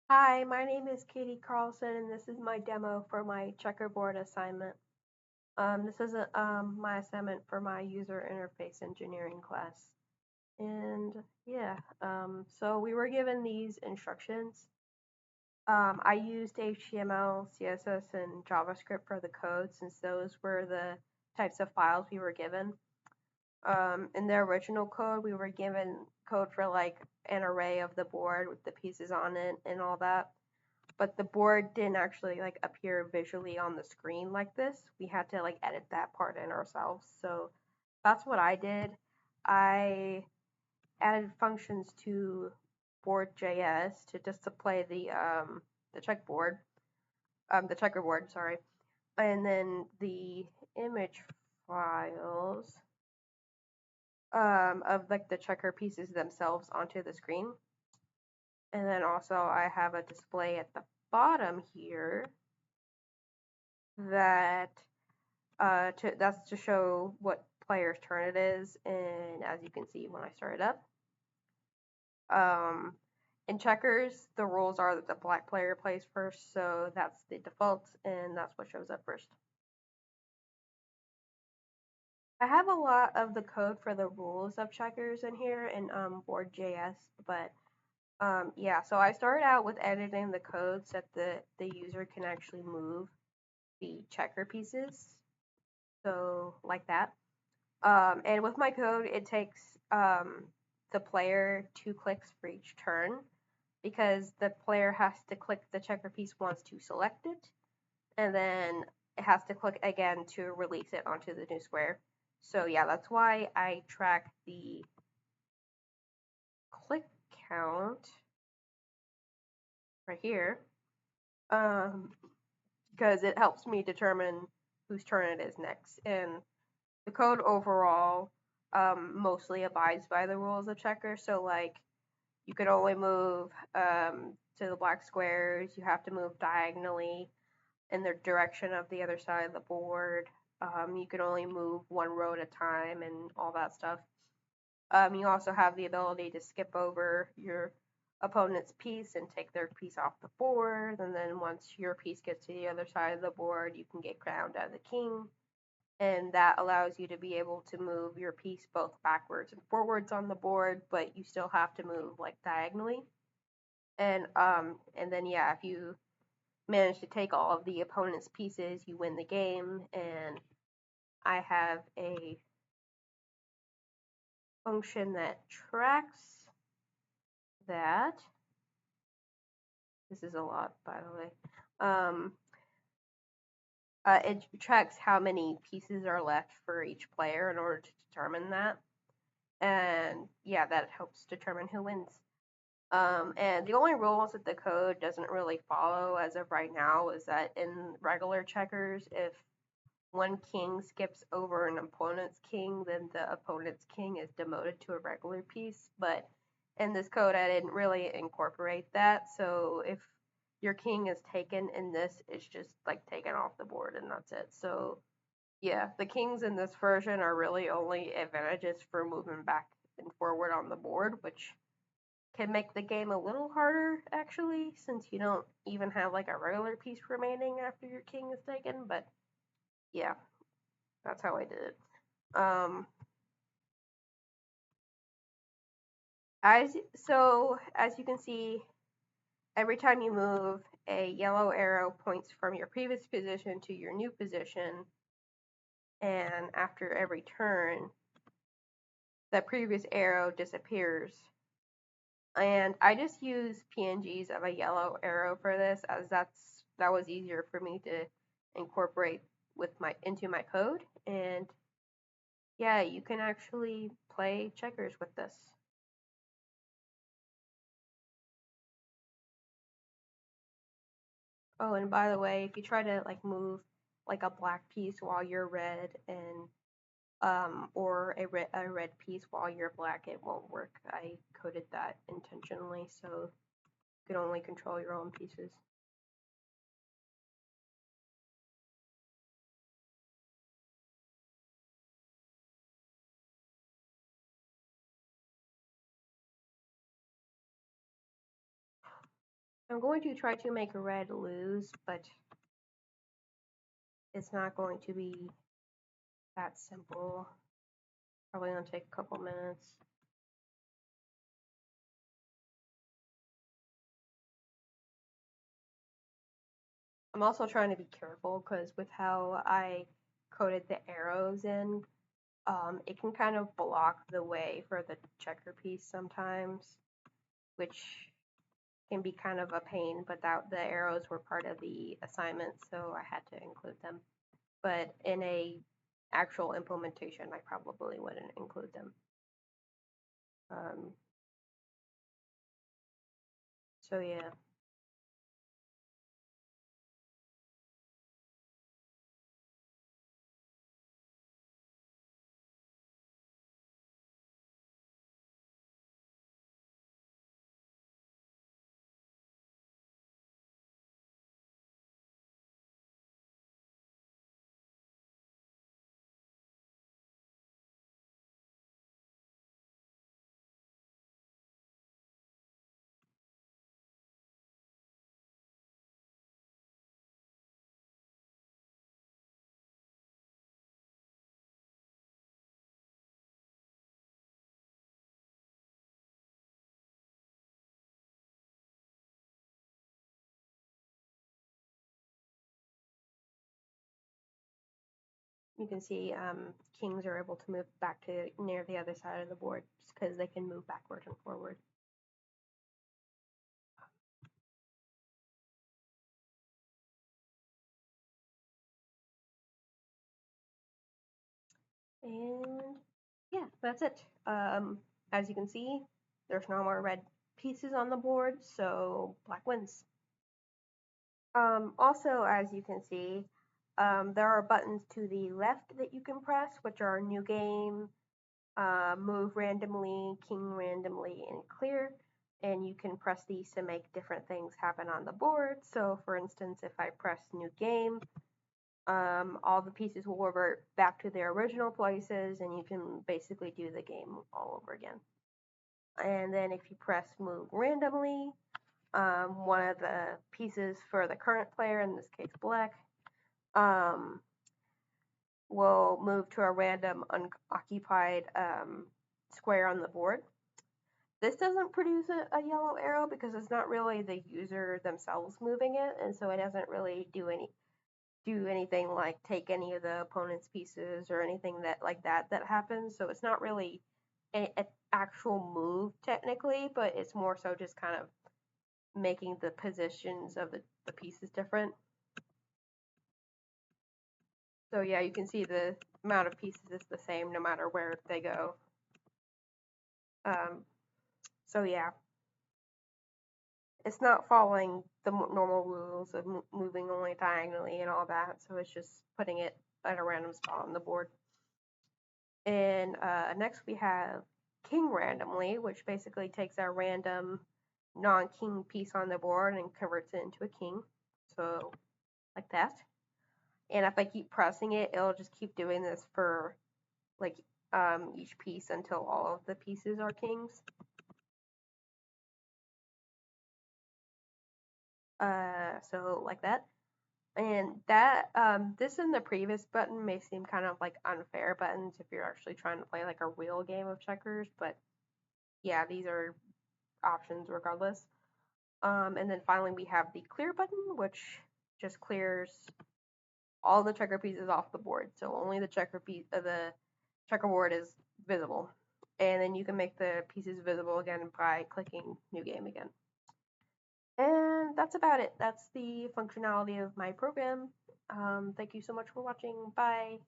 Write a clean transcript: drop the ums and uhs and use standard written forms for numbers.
Hi, my name is Katie Carlson, and this is my demo for my checkerboard assignment. This is my assignment for my user interface engineering class. And yeah, so we were given these instructions. I used HTML, CSS, and JavaScript for the code since those were the types of files we were given. In the original code, we were given code for like an array of the board with the pieces on it and all that, but the board didn't actually like appear visually on the screen like this. We had to like edit that part in ourselves. So that's what I did. I added functions to board.js to display the checkboard, the checkerboard, sorry, and then the image files of like the checker pieces themselves onto the screen. And then also I have a display at the bottom here that that's to show what player's turn it is, and as you can see when I start it up, in checkers the rules are that the black player plays first, so that's the default and that's what shows up first. I have a lot of the code for the rules of checkers in here in board.js, but yeah, so I started out with editing the code so that the user can actually move the checker pieces, so like that. And with my code, it takes the player 2 clicks for each turn because the player has to click the checker piece once to select it, and then it has to click again to release it onto the new square. So yeah, that's why I track the click count right here, because it helps me determine whose turn it is next. And the code overall mostly abides by the rules of checkers. So like you can only move to the black squares. You have to move diagonally in the direction of the other side of the board. You can only move one row at a time and all that stuff. You also have the ability to skip over your opponent's piece and take their piece off the board. And then once your piece gets to the other side of the board, you can get crowned as a king, and that allows you to be able to move your piece both backwards and forwards on the board, but you still have to move like diagonally. And then yeah, if you manage to take all of the opponent's pieces, you win the game. And I have a function that tracks that. This is a lot, by the way. It tracks how many pieces are left for each player in order to determine that. And yeah, that helps determine who wins. And the only rules that the code doesn't really follow as of right now is that in regular checkers, if one king skips over an opponent's king, then the opponent's king is demoted to a regular piece. But in this code, I didn't really incorporate that. So if your king is taken in this, it's just like taken off the board and that's it. So yeah, the kings in this version are really only advantages for moving back and forward on the board, which can make the game a little harder actually, since you don't even have like a regular piece remaining after your king is taken. But yeah, that's how I did it. Um, as you can see, every time you move, a yellow arrow points from your previous position to your new position, and after every turn, the previous arrow disappears. And I just use PNGs of a yellow arrow for this, as that was easier for me to incorporate into my code. And yeah, you can actually play checkers with this. Oh, and by the way, if you try to like move like a black piece while you're red, and or a red piece while you're black, it won't work. I coded that intentionally so you can only control your own pieces. I'm going to try to make red lose, but it's not going to be that simple. Probably gonna take a couple minutes. I'm also trying to be careful because with how I coded the arrows in, it can kind of block the way for the checker piece sometimes, which can be kind of a pain, but the arrows were part of the assignment, so I had to include them. But in a actual implementation, I probably wouldn't include them. So yeah. You can see kings are able to move back to near the other side of the board because they can move backward and forward. And yeah, that's it. As you can see, there's no more red pieces on the board, so black wins. Also, as you can see, there are buttons to the left that you can press, which are new game, move randomly, king randomly, and clear. And you can press these to make different things happen on the board. So for instance, if I press new game, all the pieces will revert back to their original places and you can basically do the game all over again. And then if you press move randomly, one of the pieces for the current player, in this case black, will move to a random unoccupied square on the board. This doesn't produce a yellow arrow because it's not really the user themselves moving it, and so it doesn't really do anything like take any of the opponent's pieces or anything that happens. So it's not really an actual move technically, but it's more so just kind of making the positions of the pieces different. So yeah, you can see the amount of pieces is the same no matter where they go. So yeah, it's not following the normal rules of moving only diagonally and all that. So it's just putting it at a random spot on the board. And next we have king randomly, which basically takes a random non-king piece on the board and converts it into a king. So like that. And if I keep pressing it, it'll just keep doing this for like each piece until all of the pieces are kings. So like that. And that this and the previous button may seem kind of like unfair buttons if you're actually trying to play like a real game of checkers, but yeah, these are options regardless. And then finally we have the clear button, which just clears all the checker pieces off the board. So only the the checkerboard is visible. And then you can make the pieces visible again by clicking new game again. And that's about it. That's the functionality of my program. Thank you so much for watching. Bye.